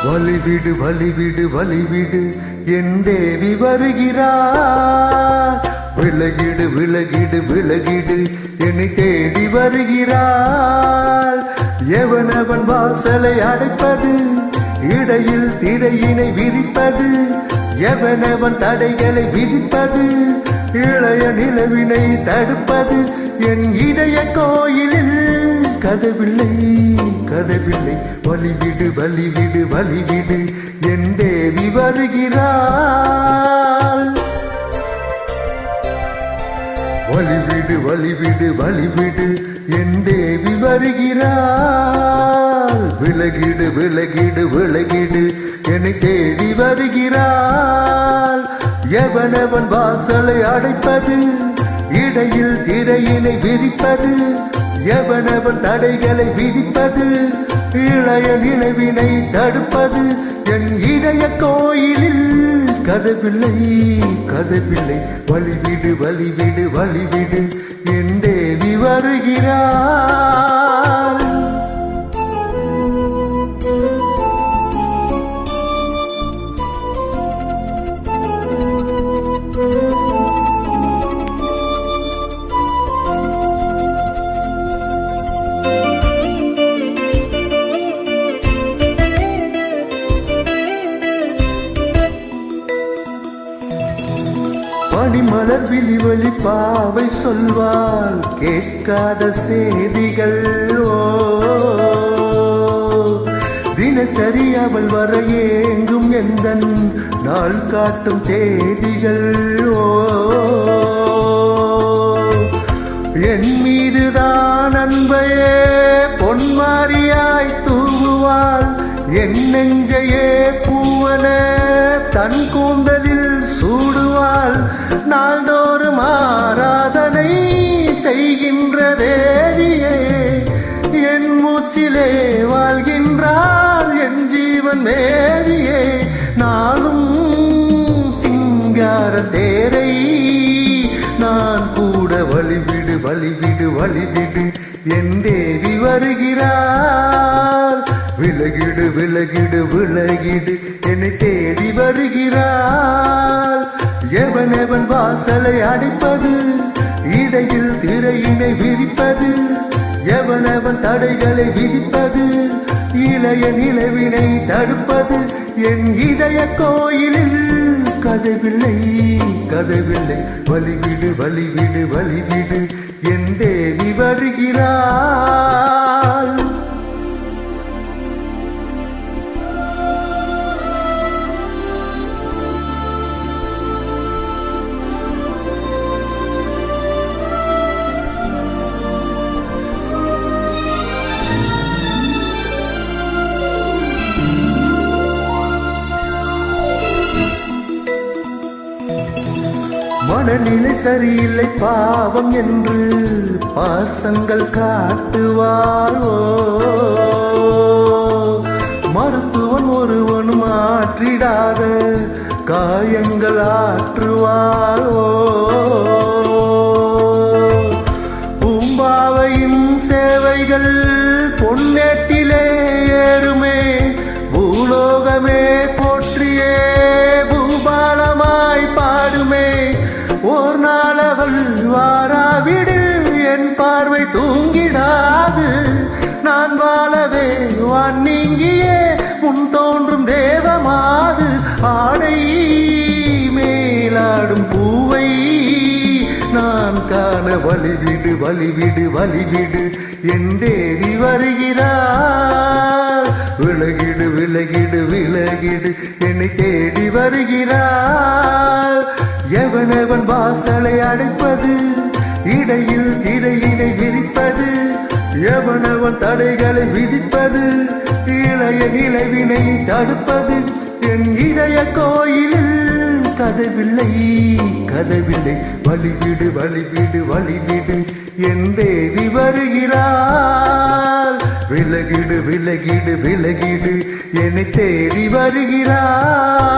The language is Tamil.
வழிவிடு வழிவிடு வழிவிடு என் தேவி வருகிறார். விலகிடு விலகிடு விலகிடு என்னை தேடி வருகிறார். எவனவன் வாசலை அடைப்பது, இடையில் திரையினை விரிப்பது, எவனவன் தடைகளை விதிப்பது, இளைய நிலவினை தடுப்பது, என் இதய கோயிலில் கதவில்லை கதவில்லை. வழிவிடு வழிவிடு வழிவிடு என் தேவி வருகிறாள். வழிவிடு வழிவிடு வழிவிடு என் தேவி வருகிறாள். விலகிடு விலகிடு விலகிடு என்னை தேடி வருகிறாள். எவனவன் வாசலை அடைப்பது, இடையில் திரையினை விரிப்பது, எவனவன் தடைகளை விதிப்பது, இளைய நிலவினை தடுப்பது, என் இதய கோயிலில் கதவில்லை கதவில்லை. வழிவிடு வழிவிடு வழிவிடு என் தேவி வருகிறாள். பனிமலர் விழிவழி பாவை சொல்வாள் கேட்காத செய்திகள். தினசரி அவள் வர ஏங்கும் எந்தன் நாள் காட்டும் தேதிகள். என் மீதுதான் அன்பையே பொன்மாரியாய் தூவுவாள். என் நெஞ்சையே பூவன தன் கூந்தலில் சூடுவாள். நாள்தோறும் ஆராதனை செய்கின்ற தேவியே என் மூச்சிலே வாழ்கின்றாள். என் ஜீவன் மேவியே நாளும் சிங்கார தேரை நான் கூட. வழிவிடு வழிவிடு வழிவிடு என் தேவி வருகிறாள். விலகிடு விலகிடு விலகிடு என்னை தேடி வருகிறாள். எவனவன் வாசலை அடைப்பது, இடையில் திரையினை விரிப்பது, எவனவன் தடைகளை விதிப்பது, இளைய நிலவினை தடுப்பது, என் இதய கோயிலில் கதவில்லை கதவில்லை. வழிவிடு வழிவிடு வழிவிடு என் தேவி வருகிறாள். மனநிலை சரியில்லை பாவம் என்று பாசங்கள் காட்டுவாள். மருத்துவன் ஒருவன் மாற்றிடாத காயங்கள் ஆற்றுவாள். பூம்பாவையின் சேவைகள் பொன்னேட்டிலே ஏறுமே. பூலோகமே போற்றியே பூபாலமாய் பாடுமே. ஓர் நாளவள் வாராவிடில் என் பார்வை தூங்கிடாது. நான் வாழவே வான் நீங்கியே முன் தோன்றும் தேவமாது. ஆடை மேலாடும் பூவை நான் காண. வழிவிடு வழிவிடு வழிவிடு என் தேவி வருகிறாள். விலகிடு விலகிடு விலகிடு என்னை தேடி வருகிறாள். எவனவன் வாசலை அடைப்பது, இடையில் திரையினை விரிப்பது, எவனவன் தடைகளை விதிப்பது, இளைய நிலவினை தடுப்பது, என் இதய கோயிலில் கதவில்லை கதவில்லை வழிவிடு வழிவிடு வழிவிடு என் தேவி வருகிறாள் விலகிடு விலகிடு விலகிடு என்னை தேடி வருகிறாள்